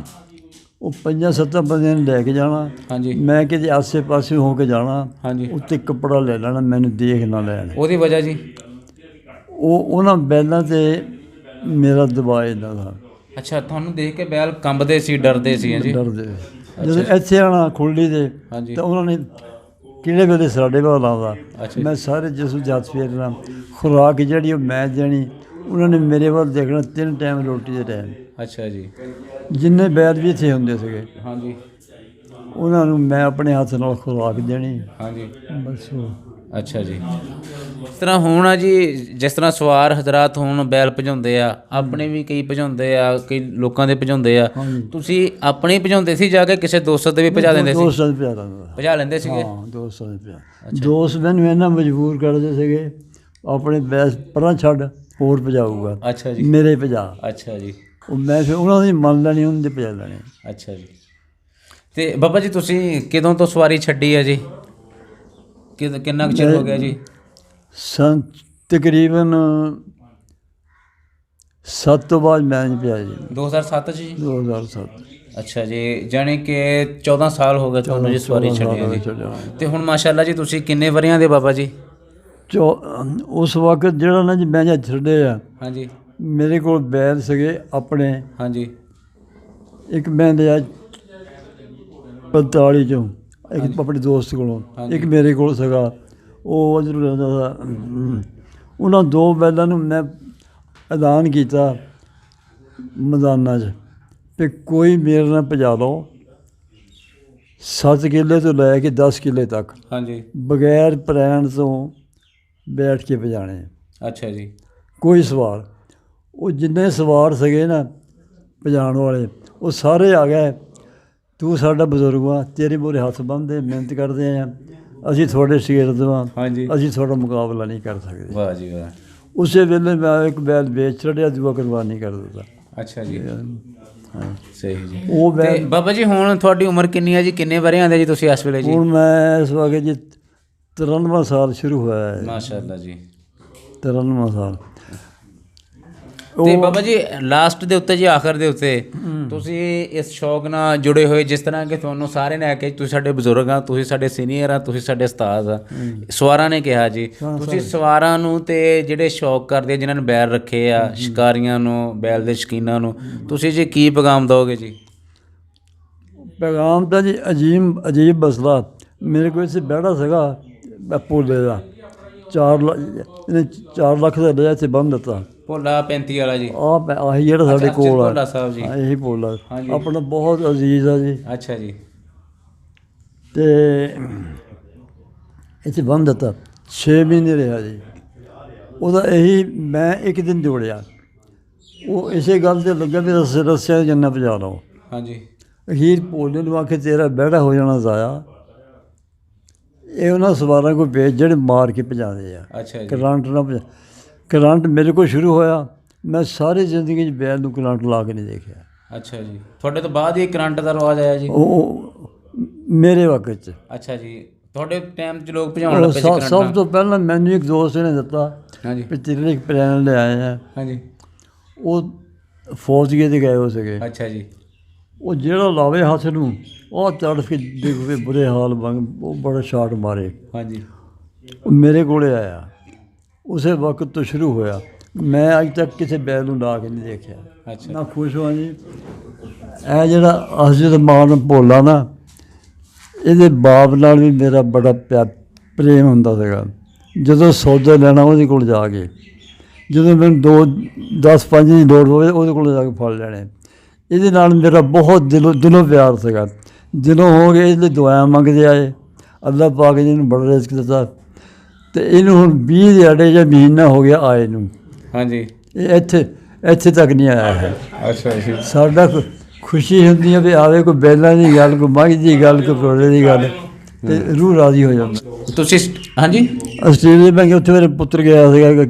ਉਹ 5-7 ਬੰਦਿਆਂ ਨੇ ਲੈ ਕੇ ਜਾਣਾ। ਹਾਂਜੀ। ਮੈਂ ਕਿਤੇ ਆਸੇ ਪਾਸੇ ਹੋ ਕੇ ਜਾਣਾ। ਹਾਂਜੀ। ਉੱਤੇ ਕੱਪੜਾ ਲੈ ਲੈਣਾ, ਮੈਨੂੰ ਦੇਖ ਨਾ ਲੈਣ। ਉਹਦੀ ਵਜ੍ਹਾ ਜੀ? ਉਹਨਾਂ ਬੈਲਾਂ 'ਤੇ ਮੇਰਾ ਦਬਾਅ ਇੰਨਾ ਦਾ। ਅੱਛਾ, ਤੁਹਾਨੂੰ ਦੇਖ ਕੇ ਬੈਲ ਕੰਬਦੇ ਸੀ, ਡਰਦੇ ਸੀ ਜੀ? ਡਰਦੇ। ਜਦੋਂ ਇੱਥੇ ਆਉਣਾ ਖੁਰਲੀ ਦੇ, ਹਾਂਜੀ, ਤਾਂ ਉਹਨਾਂ ਨੇ ਕਿਹੜੇ ਵੇਲੇ ਸਾਡੇ ਵੱਲ ਆਉਂਦਾ, ਅੱਛਾ, ਮੈਂ ਸਾਰੇ ਜਿਸ ਨੂੰ ਜੱਤ ਫੇਰਨਾ, ਖੁਰਾਕ ਜਿਹੜੀ ਉਹ ਮੈਂ ਦੇਣੀ, ਉਹਨਾਂ ਨੇ ਮੇਰੇ ਵੱਲ ਦੇਖਣਾ 3 ਟਾਈਮ ਰੋਟੀ ਦੇ ਟਾਈਮ। ਅੱਛਾ ਜੀ। ਜਿੰਨੇ ਬੈਲ ਵੀ ਇੱਥੇ ਹੁੰਦੇ ਸੀਗੇ, ਹਾਂਜੀ, ਉਹਨਾਂ ਨੂੰ ਮੈਂ ਆਪਣੇ ਹੱਥ ਨਾਲ ਖੁਰਾਕ ਦੇਣੀ। ਹਾਂਜੀ, ਬਸ ਉਹ। ਅੱਛਾ ਜੀ। ਇਸ ਤਰ੍ਹਾਂ ਹੁਣ ਆ ਜੀ, ਜਿਸ ਤਰ੍ਹਾਂ ਸਵਾਰ ਹਜ਼ਰਾਤ ਹੁਣ ਬੈਲ ਭਜਾਉਂਦੇ ਆ, ਆਪਣੇ ਵੀ ਕਈ ਭਜਾਉਂਦੇ ਆ, ਕਈ ਲੋਕਾਂ ਦੇ ਭਜਾਉਂਦੇ ਆ, ਤੁਸੀਂ ਆਪਣੇ ਹੀ ਭਜਾਉਂਦੇ ਸੀ ਜਾ ਕੇ ਕਿਸੇ ਦੋਸਤ ਦੇ ਵੀ ਭਜਾ ਦਿੰਦੇ ਸੀ? ਦੋਸਤਾਂ ਦੇ ਭਜਾ ਲੈਂਦੇ ਸੀਗੇ? ਹਾਂ, ਦੋਸਤਾਂ ਦੇ ਭਜਾ। ਦੋਸਤ ਮੈਨੂੰ ਇੰਨਾ ਮਜਬੂਰ ਕਰਦੇ ਸੀਗੇ, ਆਪਣੇ ਬੈਸ ਪਰਾਂ ਛੱਡ, ਹੋਰ ਭਜਾਊਗਾ। ਅੱਛਾ ਜੀ। ਮੇਰੇ ਭਜਾ। ਅੱਛਾ ਜੀ। ਉਹ ਮੈਂ ਫਿਰ ਉਹਨਾਂ ਦੀ ਮੰਨ ਲੈਣੀ, ਉਹਨਾਂ ਦੇ ਭਜਾ ਲੈਣੇ। ਅੱਛਾ ਜੀ। ਤੇ ਬਾਬਾ ਜੀ, ਤੁਸੀਂ ਕਦੋਂ ਤੋਂ ਸਵਾਰੀ ਛੱਡੀ ਹੈ ਜੀ? ਕਿੰਨਾ ਕੁ ਚਿਰ ਹੋ ਗਿਆ ਜੀ? ਤਕਰੀਬਨ 7 ਤੋਂ ਬਾਅਦ ਮੈਂ ਨਹੀਂ ਪਿਆ ਜੀ। 2007 'ਚ ਜੀ? 2007। ਅੱਛਾ ਜੀ, ਜਾਣੀ ਕਿ 14 ਸਾਲ ਹੋ ਗਏ ਤੁਹਾਨੂੰ ਜੀ ਸਵਾਰੀ ਛੱਡੀ ਜੀ। ਤੇ ਹੁਣ ਮਾਸ਼ਾਅੱਲਾ ਜੀ, ਤੁਸੀਂ ਕਿੰਨੇ ਵਰ੍ਹਿਆਂ ਦੇ ਬਾਬਾ ਜੀ? ਉਸ ਵਕਤ ਜਿਹੜਾ ਨਾ ਜੀ ਮੈਂ ਜਦ ਛੱਡੇ ਆ, ਹਾਂਜੀ, ਮੇਰੇ ਕੋਲ ਬੈਲ ਸੀਗੇ ਆਪਣੇ। ਹਾਂਜੀ। ਇੱਕ ਮੈਂ ਲਿਆ 45 ਚੋਂ, ਇੱਕ ਆਪਣੇ ਦੋਸਤ ਕੋਲੋਂ, ਇੱਕ ਮੇਰੇ ਕੋਲ ਸੀਗਾ, ਉਹ ਉੱਧਰੋਂ ਰਹਿੰਦਾ ਸੀ। ਉਹਨਾਂ 2 ਬੈਲਾਂ ਨੂੰ ਮੈਂ ਐਲਾਨ ਕੀਤਾ ਮੈਦਾਨਾਂ 'ਚ ਵੀ ਕੋਈ ਮੇਰੇ ਨਾਲ ਭਜਾ ਲਓ, 7 ਕਿੱਲੇ ਤੋਂ ਲੈ ਕੇ 10 ਕਿੱਲੇ ਤੱਕ, ਹਾਂਜੀ, ਬਗੈਰ ਪ੍ਰੈਣ ਤੋਂ ਬੈਠ ਕੇ ਭਜਾਣੇ। ਅੱਛਾ ਜੀ। ਕੋਈ ਸਵਾਰ, ਉਹ ਜਿੰਨੇ ਸਵਾਰ ਸੀਗੇ ਨਾ ਭਜਾਉਣ ਵਾਲੇ, ਉਹ ਸਾਰੇ ਆ ਗਏ, ਤੂੰ ਸਾਡਾ ਬਜ਼ੁਰਗ ਆ, ਤੇਰੇ ਮੂਹਰੇ ਹੱਥ ਬੰਨ੍ਹਦੇ, ਮਿਹਨਤ ਕਰਦੇ ਆ, ਅਸੀਂ ਤੁਹਾਡੇ ਸ਼ਾਗਿਰਦ ਹਾਂ, ਹਾਂਜੀ, ਅਸੀਂ ਤੁਹਾਡਾ ਮੁਕਾਬਲਾ ਨਹੀਂ ਕਰ ਸਕਦੇ। ਵਾਹ ਜੀ ਵਾਹ। ਉਸੇ ਵੇਲੇ ਮੈਂ ਇੱਕ ਬੈਲ ਵੇਚ ਛੱਡਿਆ, ਦੂਆ ਕੁਰਬਾਨੀ ਕਰ ਦਿੱਤਾ। ਅੱਛਾ ਜੀ। ਸਹੀ ਜੀ। ਉਹ ਤੇ ਬਾਬਾ ਜੀ, ਹੁਣ ਤੁਹਾਡੀ ਉਮਰ ਕਿੰਨੀ ਹੈ ਜੀ? ਕਿੰਨੇ ਵਰ੍ਹਿਆਂ ਦੇ ਜੀ ਤੁਸੀਂ ਇਸ ਵੇਲੇ ਜੀ? ਹੁਣ ਮੈਂ ਇਸ ਵਕਤ ਜੀ 93ਵਾਂ ਸਾਲ ਸ਼ੁਰੂ ਹੋਇਆ ਹੈ। ਮਾਸ਼ਾਅੱਲਾ ਜੀ। 93ਵਾਂ ਸਾਲ। ਤੇ ਬਾਬਾ ਜੀ, ਲਾਸਟ ਦੇ ਉੱਤੇ ਜੀ, ਆਖਰ ਦੇ ਉੱਤੇ ਤੁਸੀਂ ਇਸ ਸ਼ੌਕ ਨਾਲ ਜੁੜੇ ਹੋਏ, ਜਿਸ ਤਰ੍ਹਾਂ ਕਿ ਤੁਹਾਨੂੰ ਸਾਰੇ ਨੇ ਕਿ ਤੁਸੀਂ ਸਾਡੇ ਬਜ਼ੁਰਗ ਆ, ਤੁਸੀਂ ਸਾਡੇ ਸੀਨੀਅਰ ਆ, ਤੁਸੀਂ ਸਾਡੇ ਉਸਤਾਦ ਆ, ਸਵਾਰਾਂ ਨੇ ਕਿਹਾ ਜੀ, ਤੁਸੀਂ ਸਵਾਰਾਂ ਨੂੰ ਤੇ ਜਿਹੜੇ ਸ਼ੌਕ ਕਰਦੇ ਆ, ਜਿਨ੍ਹਾਂ ਨੇ ਬੈਲ ਰੱਖੇ ਆ, ਸ਼ਿਕਾਰੀਆਂ ਨੂੰ, ਬੈਲ ਦੇ ਸ਼ੌਕੀਨਾਂ ਨੂੰ, ਤੁਸੀਂ ਜੀ ਕੀ ਪੈਗਾਮ ਦਿਓਗੇ ਜੀ? ਪੈਗਾਮ ਤਾਂ ਜੀ ਅਜੀਬ ਮਸਲਾ। ਮੇਰੇ ਕੋਲ ਇੱਥੇ ਬਹਿੜਾ ਸੀਗਾ ਭੋਲੇ ਦਾ, 4 ਲੱਖ ਦਾ ਲਿਆ, ਇੱਥੇ ਬੰਨ੍ਹ ਦਿੱਤਾ। ਭੋਲਾ 35 ਵਾਲਾ ਜੀ? ਆਹੀ ਜਿਹੜਾ ਸਾਡੇ ਕੋਲ ਆ, ਭੋਲਾ ਸਾਹਿਬ ਜੀ। ਇਹੀ ਭੋਲਾ ਆਪਣਾ ਬਹੁਤ ਅਜ਼ੀਜ਼ ਆ ਜੀ। ਅੱਛਾ ਜੀ। ਤੇ ਇੱਥੇ ਬੰਦ ਦਿੱਤਾ 6 ਮਹੀਨੇ ਰਿਹਾ ਜੀ। ਉਹਦਾ ਇਹੀ ਮੈਂ ਇੱਕ ਦਿਨ ਦੌੜਿਆ, ਉਹ ਇਸੇ ਗੱਲ ਤੇ ਲੱਗਾ ਵੀ ਰੱਸਿਆਂ ਜੰਨਾ ਪਜਾ ਲਓ। ਹਾਂਜੀ। ਅਖੀਰ ਭੋਲੇ ਨੂੰ ਆਖੇ ਤੇਰਾ ਬਹਿੜਾ ਹੋ ਜਾਣਾ ਜ਼ਾਇਆ। ਇਹ ਉਹਨਾਂ ਸਵਾਰਾਂ ਕੋਲ ਭੇਜ ਜਿਹੜੇ ਮਾਰ ਕੇ ਭਜਾਉਂਦੇ ਆ। ਅੱਛਾ ਜੀ। ਕਰੰਟ ਨਾਲ ਕਰੰਟ ਮੇਰੇ ਕੋਲ ਸ਼ੁਰੂ ਹੋਇਆ, ਮੈਂ ਸਾਰੀ ਜ਼ਿੰਦਗੀ 'ਚ ਬੈਲ ਨੂੰ ਕਰੰਟ ਲਾ ਕੇ ਨਹੀਂ ਦੇਖਿਆ। ਅੱਛਾ ਜੀ, ਤੁਹਾਡੇ ਤੋਂ ਬਾਅਦ ਹੀ ਕਰੰਟ ਦਾ ਰਿਵਾਜ ਆਇਆ ਜੀ? ਉਹ ਮੇਰੇ ਵਕਤ 'ਚ। ਅੱਛਾ ਜੀ, ਤੁਹਾਡੇ ਟਾਈਮ 'ਚ ਲੋਕ ਭਜਾਉਣ ਲੱਗ ਪਏ ਸੀ ਕਰੰਟ ਸਭ ਨਾਲ? ਤੋਂ ਪਹਿਲਾਂ ਮੈਨੂੰ ਇੱਕ ਦੋਸਤ ਨੇ ਦਿੱਤਾ ਹਾਂਜੀ। ਵੀ ਤੇਰੇ ਲਈ ਇੱਕ ਪਲਾਨ ਲਿਆਏ ਆ। ਹਾਂਜੀ। ਉਹ ਫੌਜੀਏ 'ਤੇ ਗਏ ਹੋ ਸਕੇ। ਅੱਛਾ ਜੀ। ਉਹ ਜਿਹੜਾ ਲਾਵੇ ਹੱਥ ਨੂੰ ਉਹ ਚੜ੍ਹ ਕੇ ਦੇਖੇ ਬੁਰੇ ਹਾਲ ਵਾਂਗ ਉਹ ਬੜਾ ਸ਼ਾਟ ਮਾਰੇ। ਹਾਂਜੀ। ਉਹ ਮੇਰੇ ਕੋਲੇ ਆਇਆ, ਉਸੇ ਵਕਤ ਤੋਂ ਸ਼ੁਰੂ ਹੋਇਆ। ਮੈਂ ਅੱਜ ਤੱਕ ਕਿਸੇ ਬੈਲ ਨੂੰ ਲਾ ਕੇ ਨਹੀਂ ਦੇਖਿਆ। ਅੱਛਾ। ਨਾ ਖੁਸ਼ ਹਾਂ ਜੀ। ਇਹ ਜਿਹੜਾ ਅਸਜਦ ਮਾਨ ਭੋਲਾ ਨਾ, ਇਹਦੇ ਬਾਪ ਨਾਲ ਵੀ ਮੇਰਾ ਬੜਾ ਪ੍ਰੇਮ ਹੁੰਦਾ ਸੀਗਾ। ਜਦੋਂ ਸੌਦੇ ਲੈਣਾ ਉਹਦੇ ਕੋਲ ਜਾ ਕੇ, ਜਦੋਂ ਮੈਨੂੰ 10-5 ਦੀ ਲੋੜ ਹੋਵੇ ਉਹਦੇ ਕੋਲ ਜਾ ਕੇ ਫੜ ਲੈਣੇ। ਇਹਦੇ ਨਾਲ ਮੇਰਾ ਬਹੁਤ ਦਿਲੋਂ ਪਿਆਰ ਸੀਗਾ। ਦਿਲੋਂ ਹੋ ਗਏ ਇਹਦੇ ਦੁਆਵਾਂ ਮੰਗਦੇ ਆਏ। ਅੱਲਾਹ ਪਾਕ ਨੇ ਇਹਨੂੰ ਬੜਾ ਰਿਜ਼ਕ ਦਿੱਤਾ ਅਤੇ ਇਹਨੂੰ ਹੁਣ 20 ਦਿਹਾੜੇ ਜਾਂ ਮਹੀਨਾ ਹੋ ਗਿਆ ਆਏ ਨੂੰ। ਹਾਂਜੀ। ਇਹ ਇੱਥੇ ਤੱਕ ਨਹੀਂ ਆਇਆ ਹੈ। ਅੱਛਾ ਜੀ। ਸਾਡਾ ਖੁਸ਼ੀ ਹੁੰਦੀ ਹੈ ਵੀ ਆਵੇ ਕੋਈ ਬੈਲਾਂ ਦੀ ਗੱਲ, ਕੋਈ ਮੱਝ ਦੀ ਗੱਲ, ਕੋਈ ਪਰੋਲੇ ਦੀ ਗੱਲ, ਅਤੇ ਰੂਹ ਰਾਜ਼ੀ ਹੋ ਜਾਂਦਾ। ਤੁਸੀਂ ਹਾਂਜੀ ਆਸਟ੍ਰੇਲੀਆ ਮੈਂ ਗਿਆ, ਉੱਥੇ ਮੇਰੇ ਪੁੱਤਰ ਗਿਆ ਸੀਗਾ,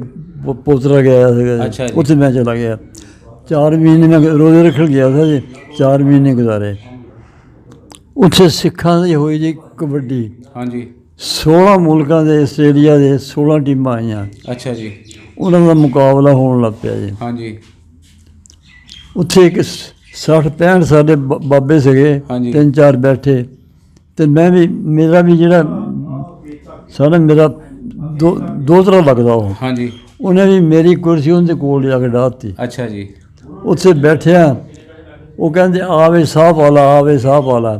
ਪੋਤਰਾ ਗਿਆ ਸੀਗਾ। ਅੱਛਾ ਜੀ। ਉੱਥੇ ਮੈਂ ਚਲਾ ਗਿਆ। 4 ਮਹੀਨੇ ਮੈਂ ਰੋਜ਼ੇ ਰੱਖਣ ਗਿਆ ਸੀ ਜੀ, 4 ਮਹੀਨੇ ਗੁਜ਼ਾਰੇ ਉੱਥੇ। ਸਿੱਖਾਂ ਦੀ ਹੋਈ ਜੀ ਕਬੱਡੀ। ਹਾਂਜੀ। 16 ਮੁਲਕਾਂ ਦੇ, ਆਸਟ੍ਰੇਲੀਆ ਦੇ 16 ਟੀਮਾਂ ਆਈਆਂ। ਅੱਛਾ ਜੀ। ਉਹਨਾਂ ਦਾ ਮੁਕਾਬਲਾ ਹੋਣ ਲੱਗ ਪਿਆ ਜੀ। ਹਾਂਜੀ। ਉੱਥੇ ਇੱਕ 60-65 ਸਾਡੇ ਬਾਬੇ ਸੀਗੇ, ਹਾਂਜੀ। 3-4 ਬੈਠੇ, ਅਤੇ ਮੈਂ ਵੀ, ਮੇਰਾ ਵੀ ਜਿਹੜਾ ਸਾਡਾ ਮੇਰਾ ਦੋ ਤਰ੍ਹਾਂ ਲੱਗਦਾ ਉਹ। ਹਾਂਜੀ। ਉਹਨੇ ਵੀ ਮੇਰੀ ਕੁਰਸੀ ਉਹਦੇ ਕੋਲ ਜਾ ਕੇ ਡਾਹਤੀ। ਅੱਛਾ ਜੀ। ਉੱਥੇ ਬੈਠਿਆ, ਉਹ ਕਹਿੰਦੇ ਆਵੇ ਸਾਹ ਪਾ ਲਾ, ਆਵੇ ਸਾਹ ਪਾ ਲਾ।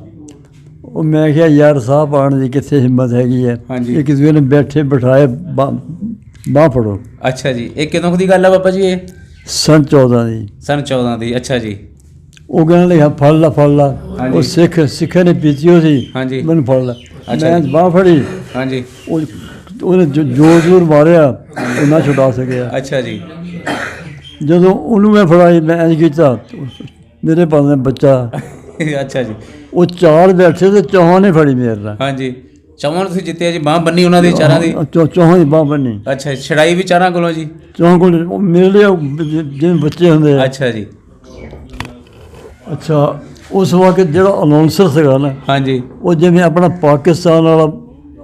ਉਹ ਮੈਂ ਕਿਹਾ ਯਾਰ ਸਾਹ ਪਾਉਣ ਦੀ ਕਿੱਥੇ ਹਿੰਮਤ ਹੈਗੀ ਹੈ। ਹਾਂਜੀ। ਇੱਕ ਦੂਜੇ ਨੇ ਬੈਠੇ ਬਿਠਾਏ, ਬਾਂਹ ਫੜੋ। ਅੱਛਾ ਜੀ, ਇਹ ਕਦੋਂ ਦੀ ਗੱਲ ਹੈ ਬਾਬਾ ਜੀ? ਇਹ ਸਨ 14 ਦੀ। ਸਨ 14 ਦੀ। ਅੱਛਾ ਜੀ। ਉਹ ਕਹਿਣ ਲੱਗਾ ਫੜ ਲਾ ਫੜ ਲਾ। ਹਾਂਜੀ। ਉਹ ਸਿੱਖਾਂ ਨੇ ਪੀਤੀ ਉਹ ਸੀ। ਹਾਂਜੀ। ਮੈਨੂੰ ਫੜ ਲਾ। ਅੱਛਾ ਮੈਂ ਜੀ। ਬਾਂਹ ਫੜੀ। ਹਾਂਜੀ। ਉਹਨੇ ਜ਼ੋਰ ਮਾਰਿਆ, ਉਹ ਨਾ ਛੁਡਾ ਸਕਿਆ। ਅੱਛਾ ਜੀ। ਜਦੋਂ ਉਹਨੂੰ ਮੈਂ ਫੜਾਈ, ਮੈਂ ਇੰਝ ਕੀਤਾ, ਮੇਰੇ ਪਾਸੇ ਬੱਚਾ। ਅੱਛਾ ਜੀ। ਉਹ 4 ਬੈਠੇ ਤੇ ਚੌਹਾਂ ਨੇ ਫੜੀ ਮੇਰੇ ਨਾਲ। ਹਾਂਜੀ। ਚੌਹਾਂ ਤੁਸੀਂ ਜਿੱਤਿਆ ਜੀ, ਬਾਂਹ ਬੰਨੀ ਉਹਨਾਂ ਦੀ ਚਾਰਾਂ ਦੀ? ਚੌਹਾਂ ਦੀ ਬਾਂਹ ਬੰਨੀ। ਅੱਛਾ, ਛੜਾਈ ਵੀ ਚਾਰਾਂ ਕੋਲੋਂ ਜੀ? ਚੌਹਾਂ ਕੋਲ ਉਹ ਮੇਰੇ ਲਈ ਜਿਵੇਂ ਬੱਚੇ ਹੁੰਦੇ ਆ। ਅੱਛਾ ਜੀ। ਅੱਛਾ, ਉਸ ਵਕਤ ਜਿਹੜਾ ਅਨਾਉਂਸਰ ਸੀਗਾ ਨਾ, ਹਾਂਜੀ। ਉਹ ਜਿਵੇਂ ਆਪਣਾ ਪਾਕਿਸਤਾਨ ਵਾਲਾ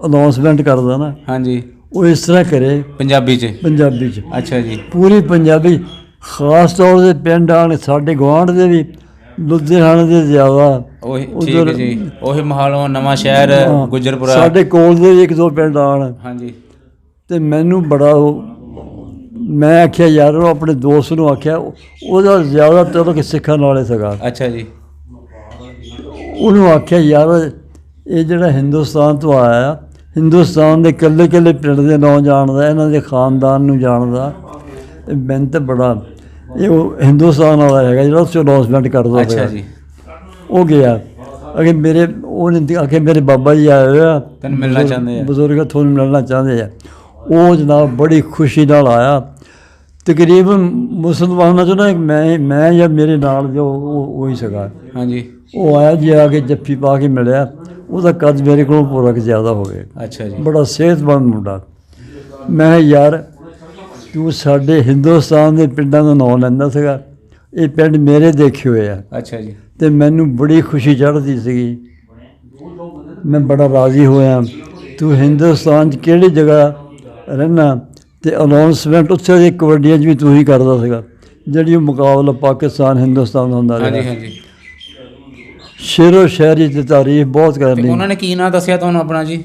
ਅਨਾਉਂਸਮੈਂਟ ਕਰਦਾ ਨਾ, ਹਾਂਜੀ। ਉਹ ਇਸ ਤਰ੍ਹਾਂ ਕਰੇ ਪੰਜਾਬੀ 'ਚ? ਪੰਜਾਬੀ 'ਚ। ਅੱਛਾ ਜੀ। ਪੂਰੀ ਪੰਜਾਬੀ, ਖਾਸ ਤੌਰ 'ਤੇ ਪਿੰਡ ਆਣ ਸਾਡੇ ਗੁਆਂਢ ਦੇ ਵੀ, ਲੁਧਿਆਣੇ ਦੇ ਜ਼ਿਆਦਾ। ਉਹੀ ਠੀਕ ਹੈ ਜੀ। ਉਹੀ ਮਹਾਲੋਂ, ਨਵਾਂ ਸ਼ਹਿਰ, ਗੁਜਰਪੁਰਾ, ਸਾਡੇ ਕੋਲ ਦੇ ਵੀ 1-2 ਪਿੰਡ ਆਣ। ਹਾਂਜੀ। ਅਤੇ ਮੈਨੂੰ ਬੜਾ ਮੈਂ ਆਖਿਆ ਯਾਰ, ਉਹ ਆਪਣੇ ਦੋਸਤ ਨੂੰ ਆਖਿਆ, ਉਹਦਾ ਜ਼ਿਆਦਾ ਤਲਕ ਸਿੱਖਾਂ ਨਾਲੇ ਸੀਗਾ। ਅੱਛਾ ਜੀ। ਉਹਨੂੰ ਆਖਿਆ ਯਾਰ, ਇਹ ਜਿਹੜਾ ਹਿੰਦੁਸਤਾਨ ਤੋਂ ਆਇਆ, ਹਿੰਦੁਸਤਾਨ ਦੇ ਇਕੱਲੇ ਪਿੰਡ ਦੇ ਨਾਂ ਜਾਣਦਾ, ਇਹਨਾਂ ਦੇ ਖਾਨਦਾਨ ਨੂੰ ਜਾਣਦਾ, ਮੈਨੂੰ ਤਾਂ ਬੜਾ, ਇਹ ਉਹ ਹਿੰਦੁਸਤਾਨ ਵਾਲਾ ਹੈਗਾ ਜਿਹੜਾ ਉਸ ਅਨਾਉਂਸਮੈਂਟ ਕਰਦਾ। ਅੱਛਾ ਜੀ। ਉਹ ਗਿਆ ਅਗੇ ਉਹਨੇ ਆਖਿਆ ਮੇਰੇ ਬਾਬਾ ਜੀ ਆਏ ਹੋਏ ਆ, ਤੈਨੂੰ ਮਿਲਣਾ ਚਾਹੁੰਦੇ ਆ, ਬਜ਼ੁਰਗ ਤੁਹਾਨੂੰ ਮਿਲਣਾ ਚਾਹੁੰਦੇ ਆ। ਉਹ ਜਨਾਬ ਬੜੀ ਖੁਸ਼ੀ ਨਾਲ ਆਇਆ। ਤਕਰੀਬਨ ਮੁਸਲਮਾਨਾਂ 'ਚੋਂ ਨਾ ਮੈਂ ਜਾਂ ਮੇਰੇ ਨਾਲ ਜੋ ਉਹੀ ਸੀਗਾ। ਹਾਂਜੀ। ਉਹ ਆਇਆ ਜੀ, ਆ ਕੇ ਜੱਫੀ ਪਾ ਕੇ ਮਿਲਿਆ। ਉਹਦਾ ਕੱਦ ਮੇਰੇ ਕੋਲੋਂ ਪੂਰਾ ਕਿ ਜ਼ਿਆਦਾ ਹੋਵੇ। ਅੱਛਾ ਜੀ। ਬੜਾ ਸਿਹਤਮੰਦ ਮੁੰਡਾ। ਮੈਂ ਯਾਰ, ਤੂੰ ਸਾਡੇ ਹਿੰਦੁਸਤਾਨ ਦੇ ਪਿੰਡਾਂ ਦਾ ਨਾਂ ਲੈਂਦਾ ਸੀਗਾ, ਇਹ ਪਿੰਡ ਮੇਰੇ ਦੇਖੇ ਹੋਏ ਆ। ਅੱਛਾ ਜੀ। ਅਤੇ ਮੈਨੂੰ ਬੜੀ ਖੁਸ਼ੀ ਚੜ੍ਹਦੀ ਸੀਗੀ। ਮੈਂ ਬੜਾ ਰਾਜ਼ੀ ਹੋਇਆ। ਤੂੰ ਹਿੰਦੁਸਤਾਨ 'ਚ ਕਿਹੜੀ ਜਗ੍ਹਾ ਰਹਿਣਾ, ਅਤੇ ਅਨਾਉਂਸਮੈਂਟ ਉੱਥੇ ਦੀ ਕਬੱਡੀਆਂ 'ਚ ਵੀ ਤੂੰ ਹੀ ਕਰਦਾ ਸੀਗਾ, ਜਿਹੜੀ ਉਹ ਮੁਕਾਬਲਾ ਪਾਕਿਸਤਾਨ ਹਿੰਦੁਸਤਾਨ ਦਾ ਹੁੰਦਾ ਰਿਹਾ। ਹਾਂਜੀ ਹਾਂਜੀ। ਸ਼ੇਰੋ ਸ਼ਾਇਰੀ ਦੀ ਤਾਰੀਫ ਬਹੁਤ ਕਰਨੀ। ਉਹਨਾਂ ਨੇ ਕੀ ਨਾਂ ਦੱਸਿਆ ਤੁਹਾਨੂੰ ਆਪਣਾ ਜੀ?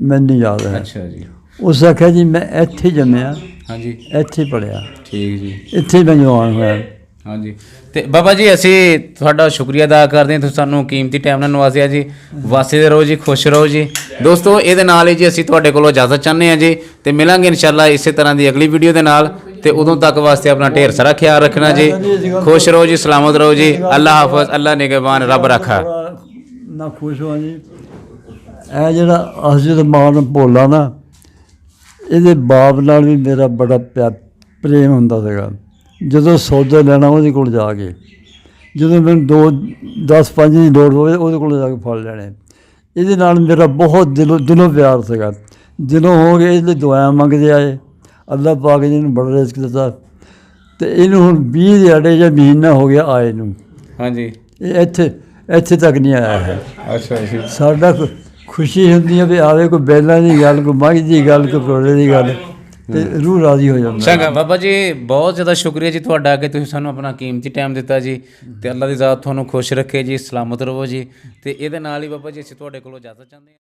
ਮੈਨੂੰ ਨਹੀਂ ਯਾਦ ਹੈ। ਅੱਛਾ ਜੀ। ਉਸ ਆਖਿਆ ਜੀ ਮੈਂ ਇੱਥੇ ਜੰਮਿਆ, ਹਾਂਜੀ, ਇੱਥੇ ਪੜ੍ਹਿਆ, ਠੀਕ ਜੀ, ਇੱਥੇ ਮੈਂ ਜਵਾਨ ਹੋਇਆ। ਹਾਂਜੀ। ਤੇ ਬਾਬਾ ਜੀ ਅਸੀਂ ਤੁਹਾਡਾ ਸ਼ੁਕਰੀਆ ਅਦਾ ਕਰਦੇ ਹਾਂ, ਤੁਸੀਂ ਸਾਨੂੰ ਕੀਮਤੀ ਟਾਈਮ ਨਾਲ ਨਵਾਜ਼ਿਆ ਜੀ। ਵਾਸਦੇ ਰਹੋ ਜੀ, ਖੁਸ਼ ਰਹੋ ਜੀ। ਦੋਸਤੋ ਇਹਦੇ ਨਾਲ ਹੀ ਜੀ ਅਸੀਂ ਤੁਹਾਡੇ ਕੋਲੋਂ ਇਜਾਜ਼ਤ ਚਾਹੁੰਦੇ ਹਾਂ ਜੀ, ਤੇ ਮਿਲਾਂਗੇ ਇਨਸ਼ਾਅੱਲਾ ਇਸੇ ਤਰ੍ਹਾਂ ਦੀ ਅਗਲੀ ਵੀਡੀਓ ਦੇ ਨਾਲ। ਤੇ ਉਦੋਂ ਤੱਕ ਵਾਸਤੇ ਆਪਣਾ ਢੇਰ ਸਾਰਾ ਖਿਆਲ ਰੱਖਣਾ ਜੀ। ਖੁਸ਼ ਰਹੋ ਜੀ, ਸਲਾਮਤ ਰਹੋ ਜੀ। ਅੱਲਾ ਹਾਫਿਜ਼, ਅੱਲਾ ਨਿਗਹਿਬਾਨ, ਰੱਬ ਰਾਖਾ। ਨਾ ਖੁਸ਼ ਹੋਆ ਜੀ। ਇਹ ਜਿਹੜਾ ਅਸਜਦ ਮਾਨ ਭੋਲਾ ਨਾ, ਇਹਦੇ ਬਾਪ ਨਾਲ ਵੀ ਮੇਰਾ ਬੜਾ ਪ੍ਰੇਮ ਹੁੰਦਾ ਸੀਗਾ। ਜਦੋਂ ਸੌਦਾ ਲੈਣਾ ਉਹਦੇ ਕੋਲ ਜਾ ਕੇ, ਜਦੋਂ ਮੈਨੂੰ 10-5 ਦੀ ਲੋੜ ਹੋਵੇ ਉਹਦੇ ਕੋਲ ਜਾ ਕੇ ਫੜ ਲੈਣੇ। ਇਹਦੇ ਨਾਲ ਮੇਰਾ ਬਹੁਤ ਦਿਲੋਂ ਪਿਆਰ ਸੀਗਾ। ਦਿਲੋਂ ਹੋ ਕੇ ਇਹਦੇ ਲਈ ਦੁਆਵਾਂ ਮੰਗਦੇ ਆਏ। ਅੱਲਾਹ ਪਾਕ ਨੇ ਇਹਨੂੰ ਬੜਾ ਰਿਜ਼ਕ ਦਿੱਤਾ ਅਤੇ ਇਹਨੂੰ ਹੁਣ 20 ਦਿਹਾੜੇ ਜਾਂ ਮਹੀਨਾ ਹੋ ਗਿਆ ਆਏ ਨੂੰ। ਹਾਂਜੀ। ਇਹ ਇੱਥੇ ਤੱਕ ਨਹੀਂ ਆਇਆ ਹੈ। ਅੱਛਾ ਜੀ। ਸਾਡਾ ਖੁਸ਼ੀ ਹੁੰਦੀ ਹੈ ਵੀ ਆਵੇ ਕੋਈ ਬੈਲਾਂ ਦੀ ਗੱਲ, ਕੋਈ ਮੱਝ ਦੀ ਗੱਲ, ਕੋਈ ਪਰੋਲੇ ਦੀ ਗੱਲ, ਤੇ ਰੂਹ ਰਾਜ਼ੀ ਹੋ ਜਾਂਦਾ। ਚੰਗਾ ਬਾਬਾ ਜੀ, ਬਹੁਤ ਜ਼ਿਆਦਾ ਸ਼ੁਕਰੀਆ ਜੀ ਤੁਹਾਡਾ ਕਿ ਤੁਸੀਂ ਸਾਨੂੰ ਆਪਣਾ ਕੀਮਤੀ ਟਾਈਮ ਦਿੱਤਾ ਜੀ, ਤੇ ਅੱਲਾ ਦੀ ਜ਼ਾਤ ਤੁਹਾਨੂੰ ਖੁਸ਼ ਰੱਖੇ ਜੀ, ਸਲਾਮਤ ਰਹੋ ਜੀ। ਤੇ ਇਹਦੇ ਨਾਲ ਹੀ ਬਾਬਾ ਜੀ ਅਸੀਂ ਤੁਹਾਡੇ ਕੋਲੋਂ ਇਜਾਜ਼ਤ ਚਾਹੁੰਦੇ ਹਾਂ।